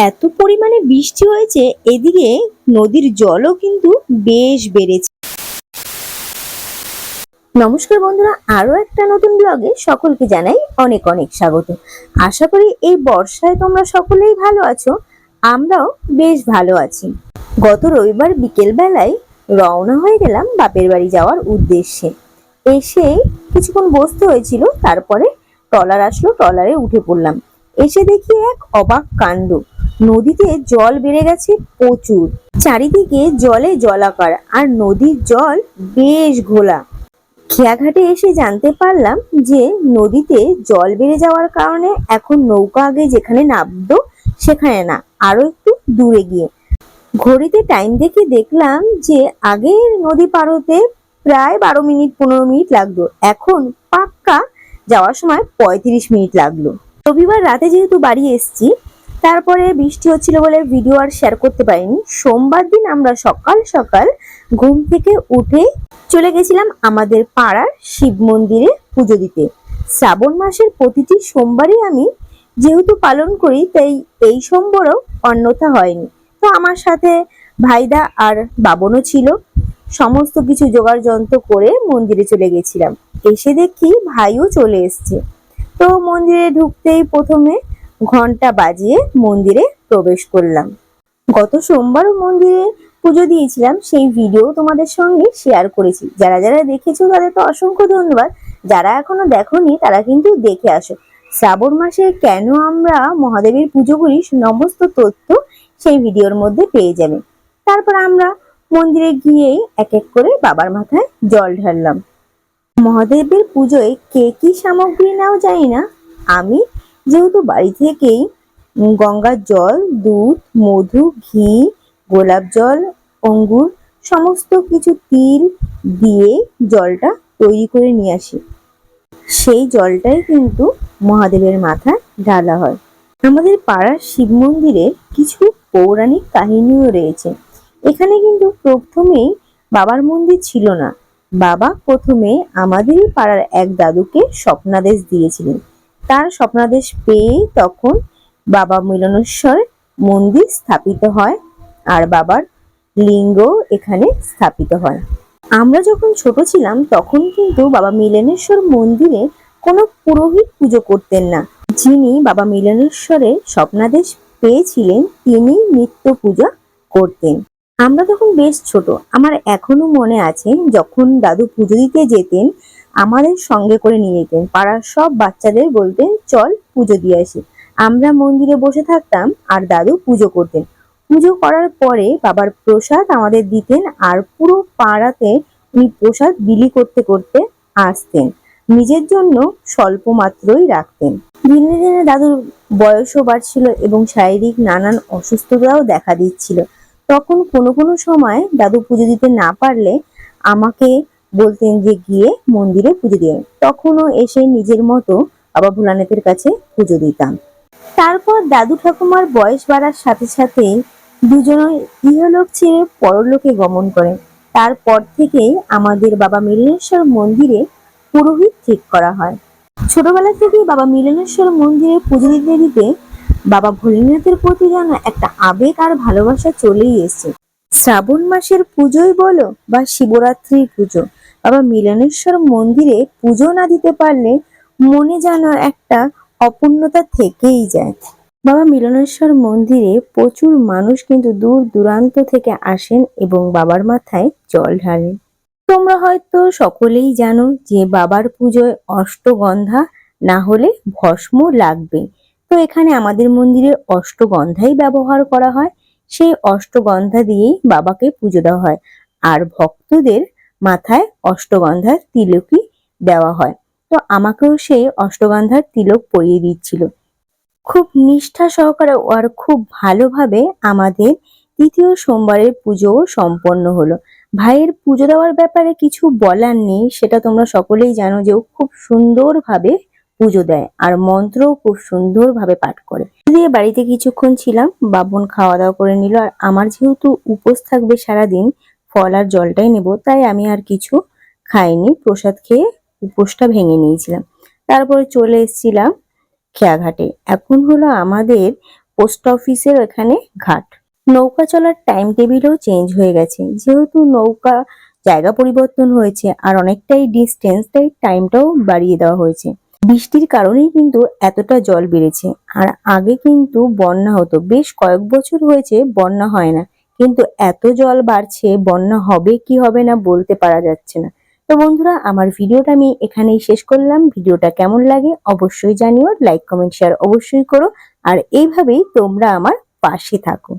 এত পরিমাণে বৃষ্টি হয়েছে, এদিকে নদীর জলও কিন্তু বেশ বেড়েছে। নমস্কার বন্ধুরা, আরো একটা নতুন ব্লগে সকলকে জানাই অনেক অনেক স্বাগত। আশা করি এই বর্ষায় তোমরা সকলেই ভালো আছো, আমরাও বেশ ভালো আছি। গত রবিবার বিকেল বেলায় রওনা হয়ে গেলাম বাপের বাড়ি যাওয়ার উদ্দেশ্যে। এসে কিছুক্ষণ বসতে হয়েছিল, তারপরে ট্রলার আসলো, ট্রলারে উঠে পড়লাম। এসে দেখি এক অবাক কাণ্ড, নদীতে জল বেড়ে গেছে প্রচুর, চারিদিকে জলে জলাকার, আর নদীর জল বেশ ঘোলা। খেয়াঘাটে এসে জানতে পারলাম যে নদীতে জল বেড়ে যাওয়ার কারণে এখন নৌকা আগে যেখানে নামতো সেখানে না, আরো একটু দূরে গিয়ে। ঘড়িতে টাইম দেখে দেখলাম যে আগে নদী পার হতে প্রায় 12 মিনিট 15 মিনিট লাগতো, এখন পাক্কা যাওয়ার সময় 35 মিনিট লাগলো। রবিবার রাতে যেহেতু বাড়ি এসছি, তারপরে বৃষ্টি হচ্ছিল বলে ভিডিও আর শেয়ার করতে পারিনি। সোমবার দিন আমরা সকাল সকাল ঘুম থেকে উঠে চলে গেছিলাম আমাদের পাড়ার শিব মন্দিরে পুজো দিতে। শ্রাবণ মাসের প্রতিটি সোমবারই আমি যেহেতু পালন করি, তাই এই সোমবারও অন্যথা হয়নি। তো আমার সাথে ভাইদা আর বাবনও ছিল। সমস্ত কিছু জোগাড় যন্ত্র করে মন্দিরে চলে গেছিলাম। এসে দেখি ভাইও চলে এসছে। তো মন্দিরে ঢুকতেই প্রথমে ঘন্টা বাজিয়ে মন্দিরে প্রবেশ করলাম। গত সোমবার মন্দিরে পুজো দিয়েছিলাম, সেই ভিডিও তোমাদের সঙ্গে শেয়ার করেছি। যারা যারা দেখেছো তাদের তো অসংখ্য ধন্যবাদ, যারা এখনো দেখোনি তারা কিন্তু দেখে আসো। শ্রাবণ মাসে কেন আমরা মহাদেবের পুজো করি সমস্ত তথ্য সেই ভিডিওর মধ্যে পেয়ে যাবে। তারপর আমরা মন্দিরে গিয়েই এক এক করে বাবার মাথায় জল ঢাললাম। মহাদেবের পুজোয় কে কি সামগ্রী নাও জানি না, আমি যেহেতু বাড়ি থেকেই গঙ্গার জল, দুধ, মধু, ঘি, গোলাপ জল, অঙ্গুর সমস্ত কিছু তিল দিয়ে জলটা তৈরি করে নিয়ে আসি। সেই জলটাই কিন্তু মহাদেবের মাথায় ঢালা হয়। আমাদের পাড়ার শিব মন্দিরে কিছু পৌরাণিক কাহিনীও রয়েছে। এখানে কিন্তু প্রথমেই বাবার মন্দির ছিল না। বাবা প্রথমে আমাদেরই পাড়ার এক দাদুকে স্বপ্নাদেশ দিয়েছিলেন। তার স্বপ্নাদেশ পেয়ে তখন বাবা মিলনেশ্বর মন্দির স্থাপিত হয়, আর বাবার লিঙ্গ এখানে স্থাপিত হয়। আমরা যখন ছোট ছিলাম তখন কিন্তু বাবা মিলনেশ্বর মন্দিরে কোনো পুরোহিত পুজো করতেন না। যিনি বাবা মিলনেশ্বরের স্বপ্নাদেশ পেয়েছিলেন তিনি নিত্য পূজা করতেন। আমরা তখন বেশ ছোট, আমার এখনো মনে আছে যখন দাদু পুজো দিতে যেতেন আমাদের সঙ্গে করে নিয়ে যেতেন। পাড়ার সব বাচ্চাদের বলতেন চল পুজো দিয়ে আসি। আমরা মন্দিরে বসে থাকতাম আর দাদু পুজো করতেন। পুজো করার পরে বাবার প্রসাদ আমাদের দিতেন, আর পুরো পাড়াতে উনি প্রসাদ বিলি করতে করতে আসতেন। নিজের জন্য স্বল্প মাত্রই রাখতেন। দিনে দিনে দাদুর বয়সও বাড়ছিল এবং শারীরিক নানান অসুস্থতাও দেখা দিচ্ছিল। তখন কোনো কোনো সময় দাদু পুজো দিতে না পারলে আমাকে বলতেন যে গিয়ে মন্দিরে পুজো দিয়ে। তখনও এসে নিজের মতো বাবা ভোলানাথের কাছে পুজো দিতাম। তারপর দাদু ঠাকুমার বয়স বাড়ার সাথে সাথে দুজনই ইহলোক ছেড়ে পরলোকে গমন করেন। তারপর থেকেই আমাদের বাবা মিলনেশ্বর মন্দিরে পুরোহিত ঠিক করা হয়। ছোটবেলা থেকেই বাবা মিলনেশ্বর মন্দিরে পুজো দিতে দিতে বাবা ভোলেনাথের প্রতি যেন একটা আবেগ আর ভালোবাসা চলেই এসছে। শ্রাবণ মাসের পুজোই বলো বা শিবরাত্রির পুজো, বাবা মিলনেশ্বর মন্দিরে পুজো না দিতে পারলে মনে যেন একটা অপূর্ণতা থেকেই যায়। বাবা মিলনেশ্বর মন্দিরে প্রচুর মানুষ কিন্তু দূর দূরান্ত থেকে আসেন এবং বাবার মাথায় জল ঢালেন। তোমরা হয়তো সকলেই জানো যে বাবার পুজোয় অষ্টগন্ধা না হলে ভস্ম লাগবে। তো এখানে আমাদের মন্দিরে অষ্টগন্ধাই ব্যবহার করা হয়। সেই অষ্টগন্ধা দিয়েই বাবাকে পুজো দেওয়া হয়, আর ভক্তদের মাথায় অষ্টগন্ধার তিলকই দেওয়া হয়। তো আমাকেও সেই অষ্টগন্ধার তিলক পরিয়ে দিচ্ছিল। খুব নিষ্ঠা সহকারে আর খুব ভালোভাবে আমাদের তৃতীয় সোমবারের পুজো সম্পন্ন হলো। ভাইয়ের পুজো দেওয়ার ব্যাপারে কিছু বলার নেই, সেটা তোমরা সকলেই জানো যে ও খুব সুন্দরভাবে পুজো দেয় আর মন্ত্রও খুব সুন্দরভাবে পাঠ করে। দিয়ে বাড়িতে কিছুক্ষণ ছিলাম, বাবন খাওয়া দাওয়া করে নিল, আর আমার যেহেতু উপোস থাকবে সারাদিন, ফল আর জলটাই নেব, তাই আমি আর কিছু খাইনি, প্রসাদ খেয়ে উপোসটা ভেঙে নিয়েছিলাম। তারপরে চলে এসেছিলাম খেয়াঘাটে। এখন হলো আমাদের পোস্ট অফিসের এখানে ঘাট। নৌকা চলার টাইম টেবিলও চেঞ্জ হয়ে গেছে, যেহেতু নৌকা জায়গা পরিবর্তন হয়েছে আর অনেকটাই ডিস্টেন্স, তাই টাইমটাও বাড়িয়ে দেওয়া হয়েছে। বৃষ্টির কারণেই কিন্তু এতটা জল বেড়েছে। আর আগে কিন্তু বন্যা হতো, বেশ কয়েক বছর হয়েছে বন্যা হয় না, কিন্তু এত জল বাড়ছে, বন্যা হবে কি হবে না বলতে পারা যাচ্ছে না। তো বন্ধুরা, আমার ভিডিওটা আমি এখানেই শেষ করলাম। ভিডিওটা কেমন লাগে অবশ্যই জানিও, লাইক কমেন্ট শেয়ার অবশ্যই করো, আর এইভাবেই তোমরা আমার পাশে থাকো।